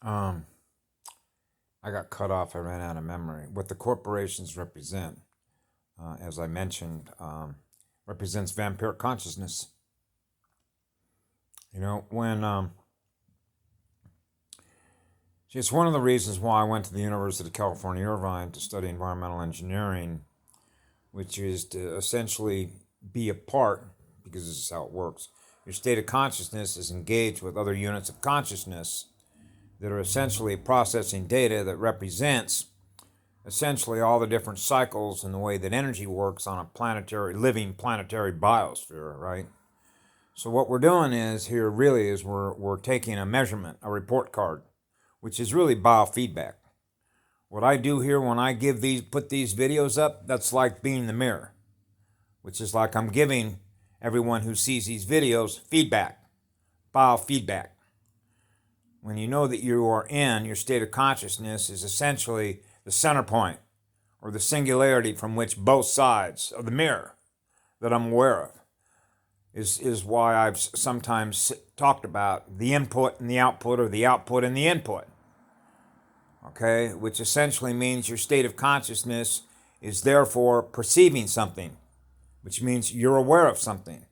Um, I got cut off. I ran out of memory. What the corporations represent, as I mentioned, represents vampiric consciousness. You know, it's one of the reasons why I went to the University of California, Irvine to study environmental engineering, which is to essentially be a part, because this is how it works. Your state of consciousness is engaged with other units of consciousness that are essentially processing data that represents essentially all the different cycles and the way that energy works on a living planetary biosphere, right? So what we're doing is we're taking a measurement, a report card, which is really biofeedback. What I do here when I put these videos up, that's like being the mirror, which is like I'm giving everyone who sees these videos feedback, biofeedback. When you know that you are in your state of consciousness is essentially the center point or the singularity from which both sides of the mirror that I'm aware of is why I've sometimes talked about the input and the output, or the output and the input. Okay, which essentially means your state of consciousness is therefore perceiving something, which means you're aware of something.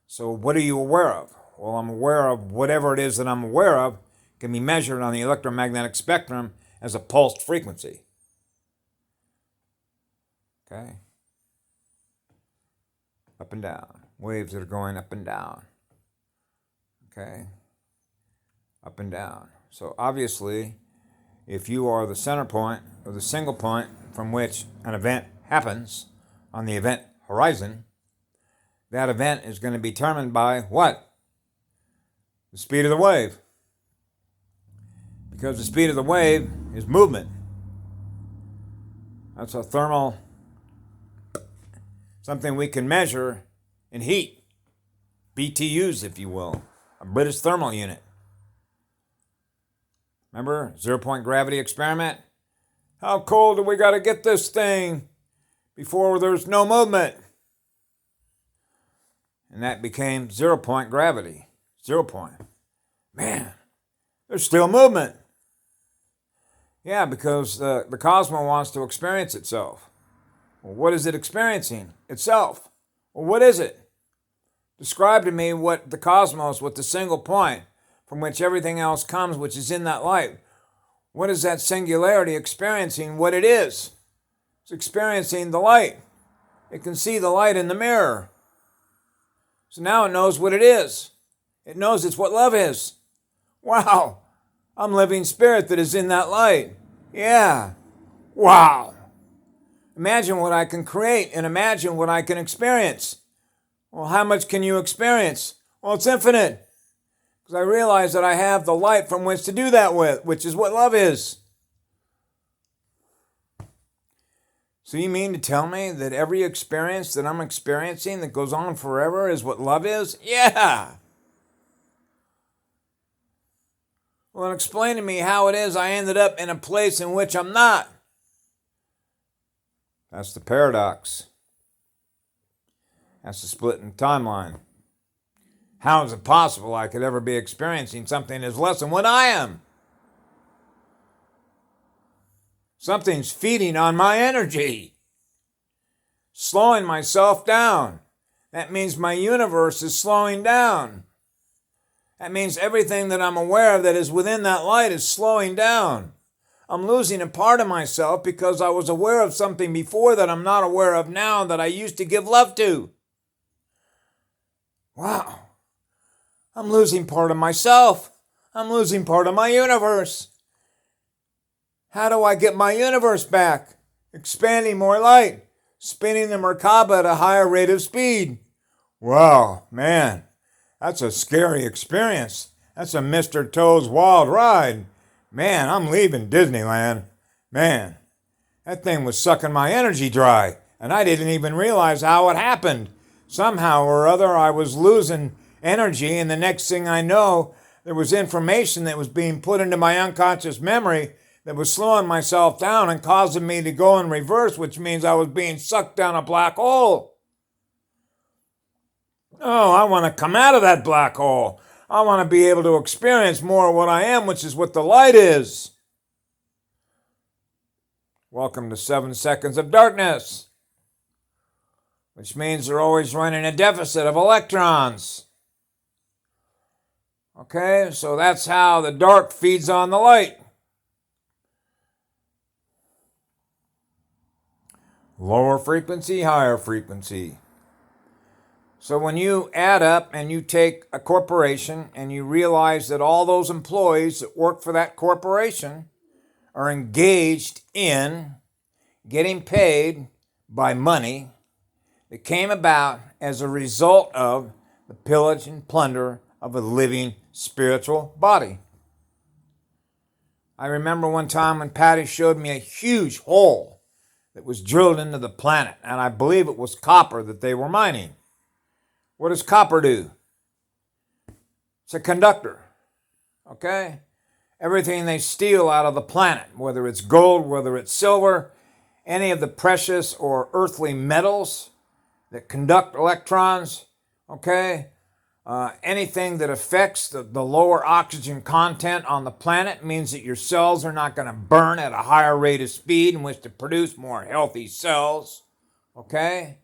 So what are you aware of? Well, I'm aware of whatever it is that I'm aware of can be measured on the electromagnetic spectrum as a pulsed frequency. Okay? Up and down. Waves that are going up and down. Okay? Up and down. So obviously, if you are the center point or the single point from which an event happens on the event horizon, that event is going to be determined by what? The speed of the wave. Because the speed of the wave is movement. That's a thermal, something we can measure in heat. BTUs, if you will. A British thermal unit. Remember, 0-point gravity experiment? How cold do we got to get this thing before there's no movement? And that became 0-point gravity. 0 point. Man, there's still movement. Yeah, because the cosmos wants to experience itself. Well, what is it experiencing? Itself. Well, what is it? Describe to me what the cosmos, what the single point from which everything else comes, which is in that light. What is that singularity experiencing? What it is? It's experiencing the light. It can see the light in the mirror. So now it knows what it is. It knows it's what love is. Wow. I'm living spirit that is in that light. Yeah. Wow. Imagine what I can create and imagine what I can experience. Well, how much can you experience? Well, it's infinite. Because I realize that I have the light from which to do that with, which is what love is. So you mean to tell me that every experience that I'm experiencing that goes on forever is what love is? Yeah. Well, then explain to me how it is I ended up in a place in which I'm not. That's the paradox. That's the split in timeline. How is it possible I could ever be experiencing something that's less than what I am? Something's feeding on my energy, slowing myself down. That means my universe is slowing down. That means everything that I'm aware of that is within that light is slowing down. I'm losing a part of myself because I was aware of something before that I'm not aware of now that I used to give love to. Wow. I'm losing part of myself. I'm losing part of my universe. How do I get my universe back? Expanding more light, spinning the Merkaba at a higher rate of speed. Wow, man, that's a scary experience. That's a Mr. Toad's Wild Ride. Man, I'm leaving Disneyland. Man, that thing was sucking my energy dry, and I didn't even realize how it happened. Somehow or other, I was losing energy, and the next thing I know, there was information that was being put into my unconscious memory that was slowing myself down and causing me to go in reverse, which means I was being sucked down a black hole. Oh, I want to come out of that black hole. I want to be able to experience more of what I am, which is what the light is. Welcome to 7 seconds of darkness, which means they're always running a deficit of electrons. Okay, so that's how the dark feeds on the light. Lower frequency, higher frequency. So when you add up and you take a corporation and you realize that all those employees that work for that corporation are engaged in getting paid by money that came about as a result of the pillage and plunder of a living spiritual body. I remember one time when Patty showed me a huge hole that was drilled into the planet, and I believe it was copper that they were mining. What does copper do? It's a conductor, okay? Everything they steal out of the planet, whether it's gold, whether it's silver, any of the precious or earthly metals that conduct electrons, okay? Anything that affects the lower oxygen content on the planet means that your cells are not going to burn at a higher rate of speed in which to produce more healthy cells, okay?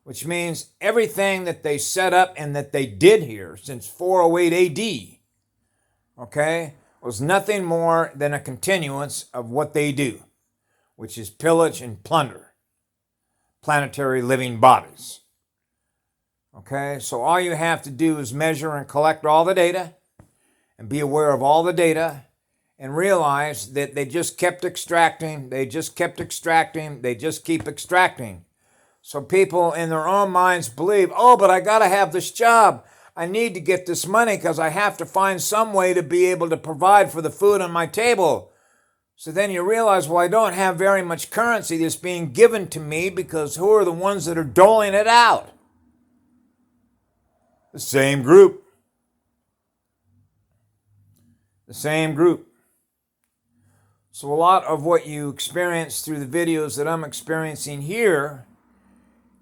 Which means everything that they set up and that they did here since 408 AD, okay, was nothing more than a continuance of what they do, which is pillage and plunder planetary living bodies. Okay, so all you have to do is measure and collect all the data and be aware of all the data and realize that they just kept extracting, they just keep extracting. So people in their own minds believe, oh, but I got to have this job. I need to get this money because I have to find some way to be able to provide for the food on my table. So then you realize, well, I don't have very much currency that's being given to me because who are the ones that are doling it out? The same group. The same group. So a lot of what you experience through the videos that I'm experiencing here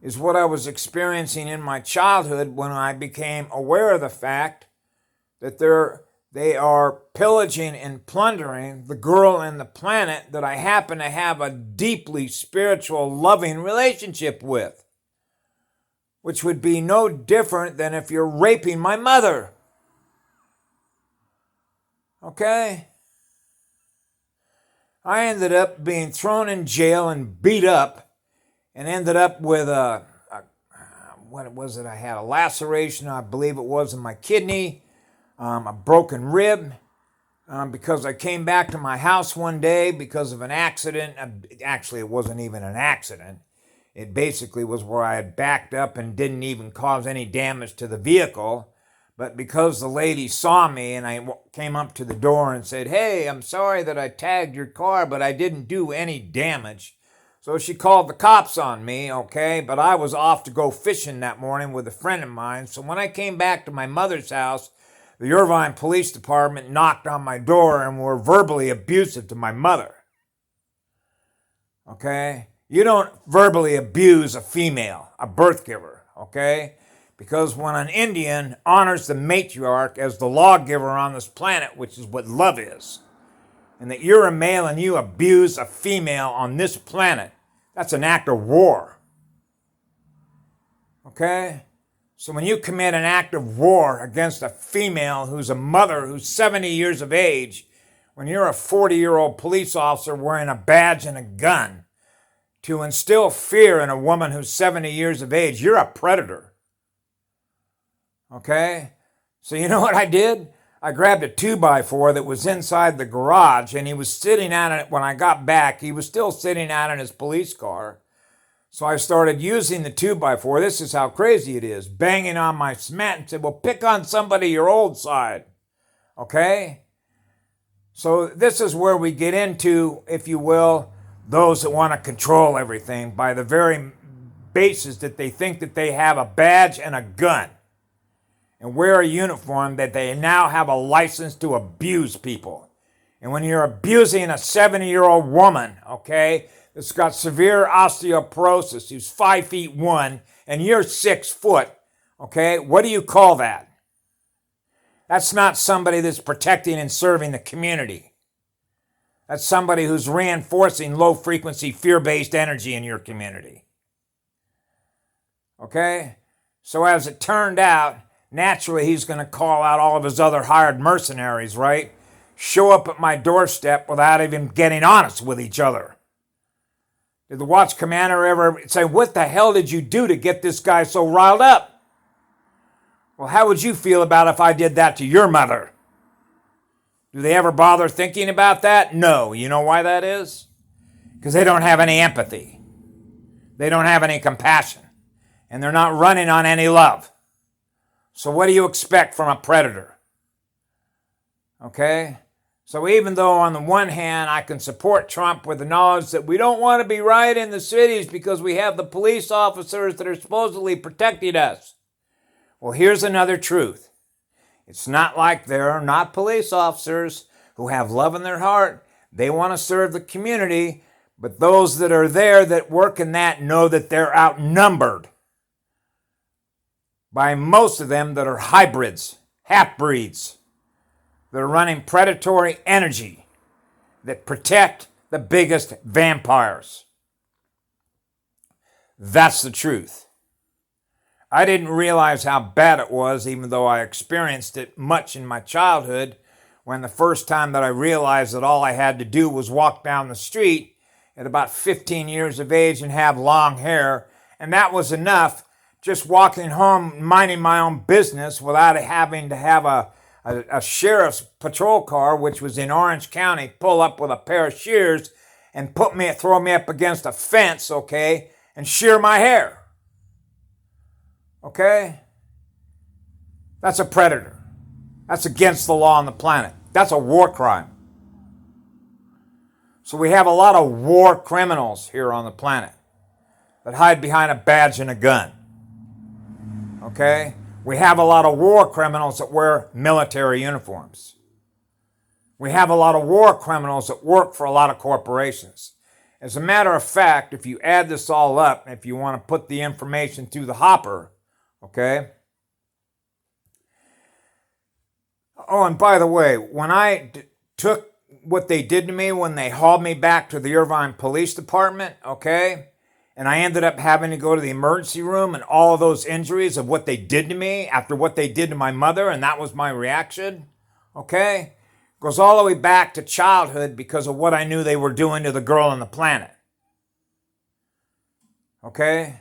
is what I was experiencing in my childhood when I became aware of the fact that they are pillaging and plundering the girl and the planet that I happen to have a deeply spiritual, loving relationship with, which would be no different than if you're raping my mother. Okay? I ended up being thrown in jail and beat up and ended up with what was it? I had a laceration, I believe it was, in my kidney, a broken rib, because I came back to my house one day because of an accident. Actually, it wasn't even an accident. It basically was where I had backed up and didn't even cause any damage to the vehicle. But because the lady saw me and I came up to the door and said, hey, I'm sorry that I tagged your car, but I didn't do any damage. So she called the cops on me, okay? But I was off to go fishing that morning with a friend of mine. So when I came back to my mother's house, the Irvine Police Department knocked on my door and were verbally abusive to my mother. Okay? You don't verbally abuse a female, a birth giver, okay? Because when an Indian honors the matriarch as the lawgiver on this planet, which is what love is, and that you're a male and you abuse a female on this planet, that's an act of war. Okay? So when you commit an act of war against a female who's a mother who's 70 years of age, when you're a 40-year-old police officer wearing a badge and a gun, to instill fear in a woman who's 70 years of age, you're a predator. Okay? So you know what I did? I grabbed a 2x4 that was inside the garage, and he was sitting on it when I got back. He was still sitting out in his police car. So I started using the 2x4. This is how crazy it is. Banging on my cement and said, well, pick on somebody your old side. Okay? So this is where we get into, if you will, those that want to control everything by the very basis that they think that they have a badge and a gun and wear a uniform, that they now have a license to abuse people. And when you're abusing a 70-year-old woman, okay, that's got severe osteoporosis, who's 5'1", and you're 6 foot, okay, what do you call that? That's not somebody that's protecting and serving the community. That's somebody who's reinforcing low-frequency, fear-based energy in your community. Okay? So as it turned out, naturally he's going to call out all of his other hired mercenaries, right? Show up at my doorstep without even getting honest with each other. Did the watch commander ever say, what the hell did you do to get this guy so riled up? Well, how would you feel about if I did that to your mother? Do they ever bother thinking about that? No. You know why that is? Because they don't have any empathy. They don't have any compassion. And they're not running on any love. So what do you expect from a predator? Okay? So even though on the one hand I can support Trump with the knowledge that we don't want to be rioting in the cities because we have the police officers that are supposedly protecting us. Well, here's another truth. It's not like there are not police officers who have love in their heart. They want to serve the community, but those that are there that work in that know that they're outnumbered by most of them that are hybrids, half-breeds, that are running predatory energy that protect the biggest vampires. That's the truth. I didn't realize how bad it was, even though I experienced it much in my childhood, when the first time that I realized that all I had to do was walk down the street at about 15 years of age and have long hair, and that was enough, just walking home, minding my own business without having to have a sheriff's patrol car, which was in Orange County, pull up with a pair of shears and throw me up against a fence, okay, and shear my hair. Okay? That's a predator. That's against the law on the planet. That's a war crime. So we have a lot of war criminals here on the planet that hide behind a badge and a gun. Okay? We have a lot of war criminals that wear military uniforms. We have a lot of war criminals that work for a lot of corporations. As a matter of fact, if you add this all up, if you want to put the information through the hopper, okay? Oh, and by the way, when I took what they did to me when they hauled me back to the Irvine Police Department, okay? And I ended up having to go to the emergency room and all of those injuries of what they did to me after what they did to my mother, and that was my reaction, okay? Goes all the way back to childhood because of what I knew they were doing to the girl on the planet. Okay?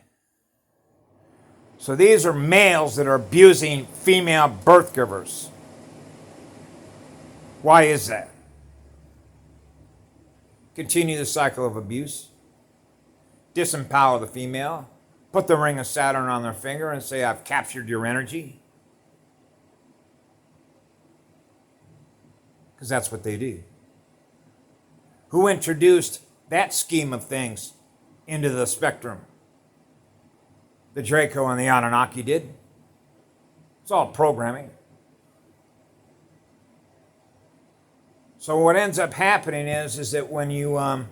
So these are males that are abusing female birth givers. Why is that? Continue the cycle of abuse. Disempower the female. Put the ring of Saturn on their finger and say, I've captured your energy. Because that's what they do. Who introduced that scheme of things into the spectrum? The Draco and the Anunnaki did. It's all programming. So what ends up happening is that when you, and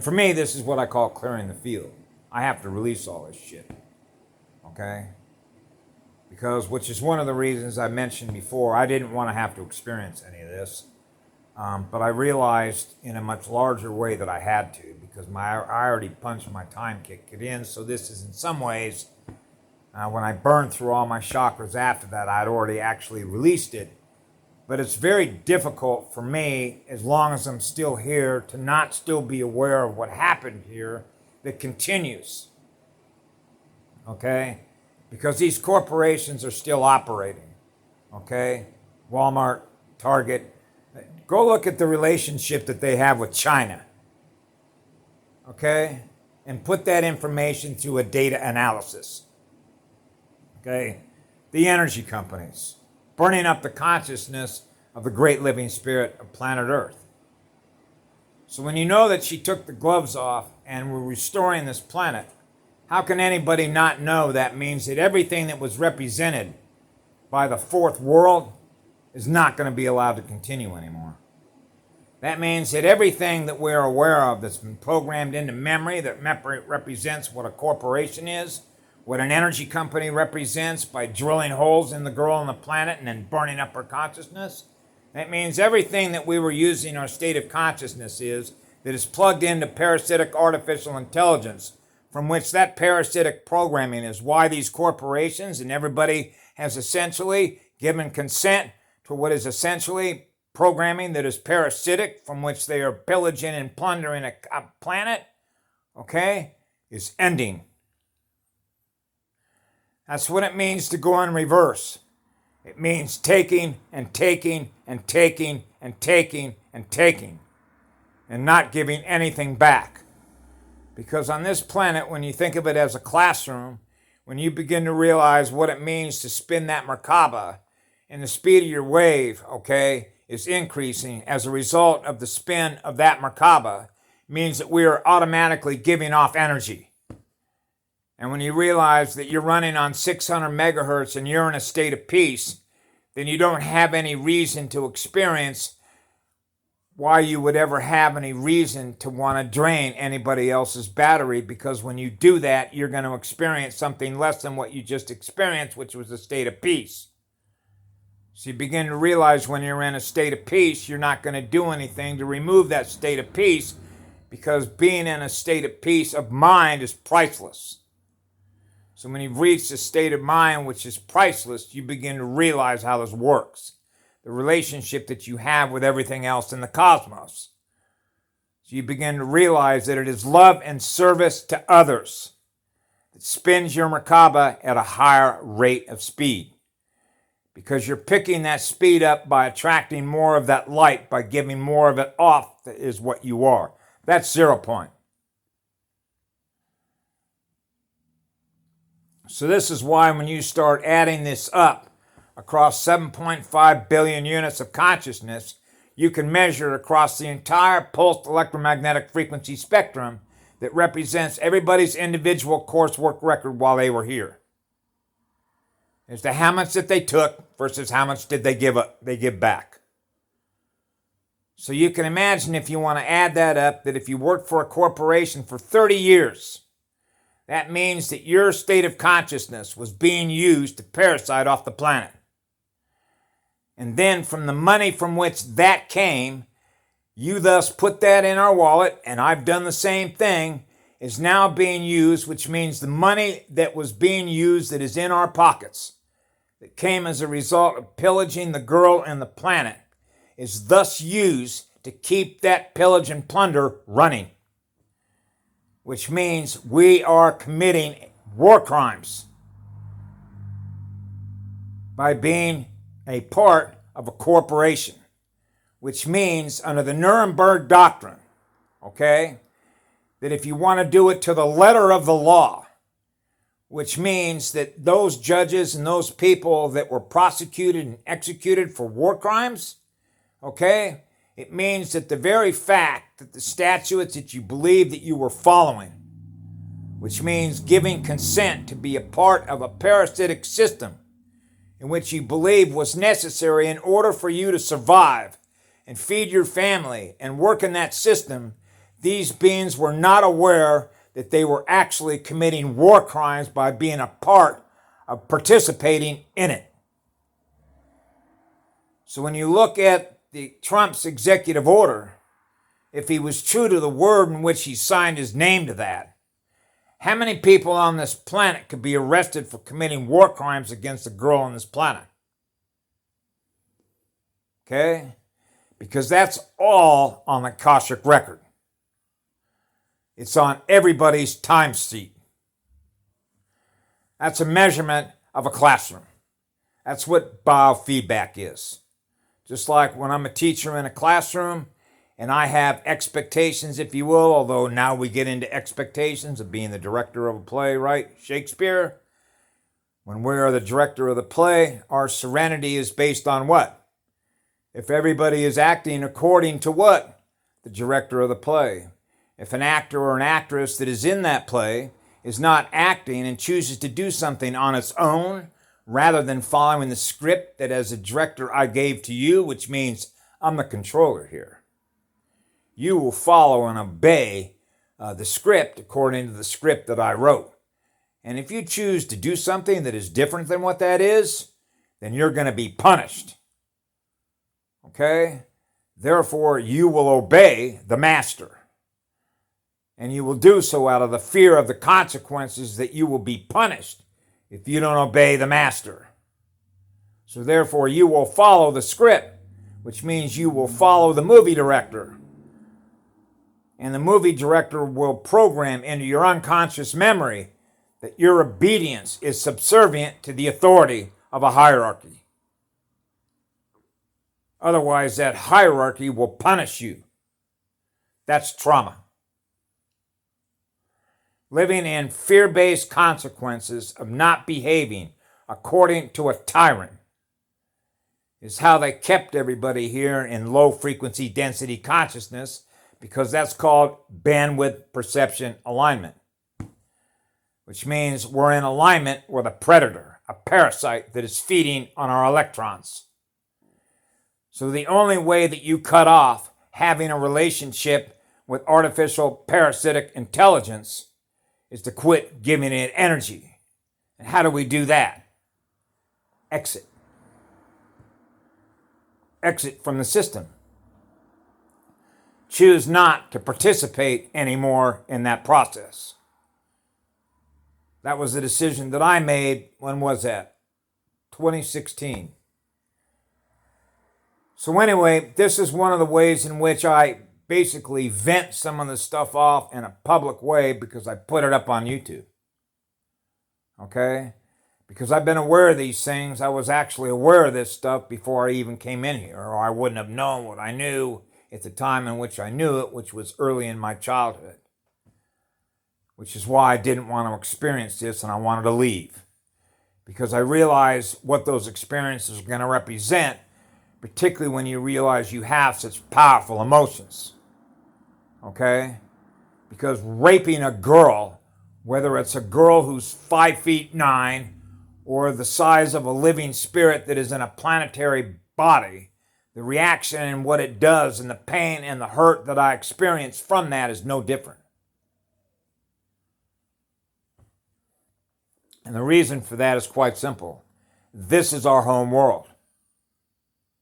for me, this is what I call clearing the field. I have to release all this shit. Okay? Because, which is one of the reasons I mentioned before, I didn't want to have to experience any of this. But I realized in a much larger way that I had to, because I already punched my time kick it in. So this is in some ways, when I burned through all my chakras after that, I'd already actually released it. But it's very difficult for me, as long as I'm still here, to not still be aware of what happened here that continues. Okay? Because these corporations are still operating. Okay? Walmart, Target. Go look at the relationship that they have with China. Okay? And put that information through a data analysis. Okay? The energy companies. Burning up the consciousness of the great living spirit of planet Earth. So when you know that she took the gloves off and we're restoring this planet, how can anybody not know that means that everything that was represented by the fourth world is not going to be allowed to continue anymore? That means that everything that we're aware of that's been programmed into memory that represents what a corporation is, what an energy company represents by drilling holes in the girl on the planet and then burning up her consciousness. That means everything that we were using our state of consciousness is that is plugged into parasitic artificial intelligence, from which that parasitic programming is why these corporations and everybody has essentially given consent to what is essentially programming that is parasitic, from which they are pillaging and plundering a planet, okay, is ending. That's what it means to go in reverse. It means taking and taking and taking and taking and taking and not giving anything back. Because on this planet, when you think of it as a classroom, when you begin to realize what it means to spin that Merkaba, and the speed of your wave, okay, is increasing as a result of the spin of that Merkaba, means that we are automatically giving off energy. And when you realize that you're running on 600 megahertz and you're in a state of peace, then you don't have any reason to experience why you would ever have any reason to want to drain anybody else's battery, because when you do that, you're going to experience something less than what you just experienced, which was a state of peace. So you begin to realize when you're in a state of peace, you're not going to do anything to remove that state of peace, because being in a state of peace of mind is priceless. So when you've reached a state of mind which is priceless, you begin to realize how this works. The relationship that you have with everything else in the cosmos. So you begin to realize that it is love and service to others that spins your Merkaba at a higher rate of speed. Because you're picking that speed up by attracting more of that light, by giving more of it off, that is what you are. That's 0 point. So this is why when you start adding this up across 7.5 billion units of consciousness, you can measure across the entire pulsed electromagnetic frequency spectrum that represents everybody's individual coursework record while they were here, as to how much that they took versus how much did they give back. So you can imagine, if you want to add that up, that if you worked for a corporation for 30 years, that means that your state of consciousness was being used to parasite off the planet. And then from the money from which that came, you thus put that in our wallet, and I've done the same thing, is now being used, which means the money that was being used that is in our pockets, that came as a result of pillaging the girl and the planet, is thus used to keep that pillage and plunder running. Which means we are committing war crimes by being a part of a corporation. Which means, under the Nuremberg Doctrine, okay, that if you want to do it to the letter of the law, which means that those judges and those people that were prosecuted and executed for war crimes, okay, it means that the very fact that the statutes that you believe that you were following, which means giving consent to be a part of a parasitic system in which you believe was necessary in order for you to survive and feed your family and work in that system, these beings were not aware that they were actually committing war crimes by being a part of participating in it. So when you look at Trump's executive order, if he was true to the word in which he signed his name to that, how many people on this planet could be arrested for committing war crimes against a girl on this planet? Okay? Because that's all on the Akashic record. It's on everybody's time sheet. That's a measurement of a classroom. That's what biofeedback is. Just like when I'm a teacher in a classroom and I have expectations, if you will, although now we get into expectations of being the director of a play, right? Shakespeare. When we are the director of the play, our serenity is based on what? If everybody is acting according to what? The director of the play. If an actor or an actress that is in that play is not acting and chooses to do something on its own, rather than following the script that as a director I gave to you, which means I'm the controller here, you will follow and obey the script according to the script that I wrote. And if you choose to do something that is different than what that is, then you're going to be punished. Okay? Therefore, you will obey the master. And you will do so out of the fear of the consequences that you will be punished if you don't obey the master. So therefore, you will follow the script, which means you will follow the movie director. And the movie director will program into your unconscious memory that your obedience is subservient to the authority of a hierarchy. Otherwise, that hierarchy will punish you. That's trauma. Living in fear-based consequences of not behaving according to a tyrant is how they kept everybody here in low-frequency density consciousness, because that's called bandwidth perception alignment, which means we're in alignment with a predator, a parasite that is feeding on our electrons. So the only way that you cut off having a relationship with artificial parasitic intelligence is to quit giving it energy. And how do we do that? Exit. Exit from the system. Choose not to participate anymore in that process. That was the decision that I made. When was that? 2016. So anyway, this is one of the ways in which I basically vent some of the stuff off in a public way, because I put it up on YouTube. Okay? Because I've been aware of these things. I was actually aware of this stuff before I even came in here, or I wouldn't have known what I knew at the time in which I knew it, which was early in my childhood. Which is why I didn't want to experience this, and I wanted to leave. Because I realized what those experiences are going to represent, particularly when you realize you have such powerful emotions. Okay? Because raping a girl, whether it's a girl who's 5'9" or the size of a living spirit that is in a planetary body, the reaction and what it does and the pain and the hurt that I experience from that is no different. And the reason for that is quite simple. This is our home world.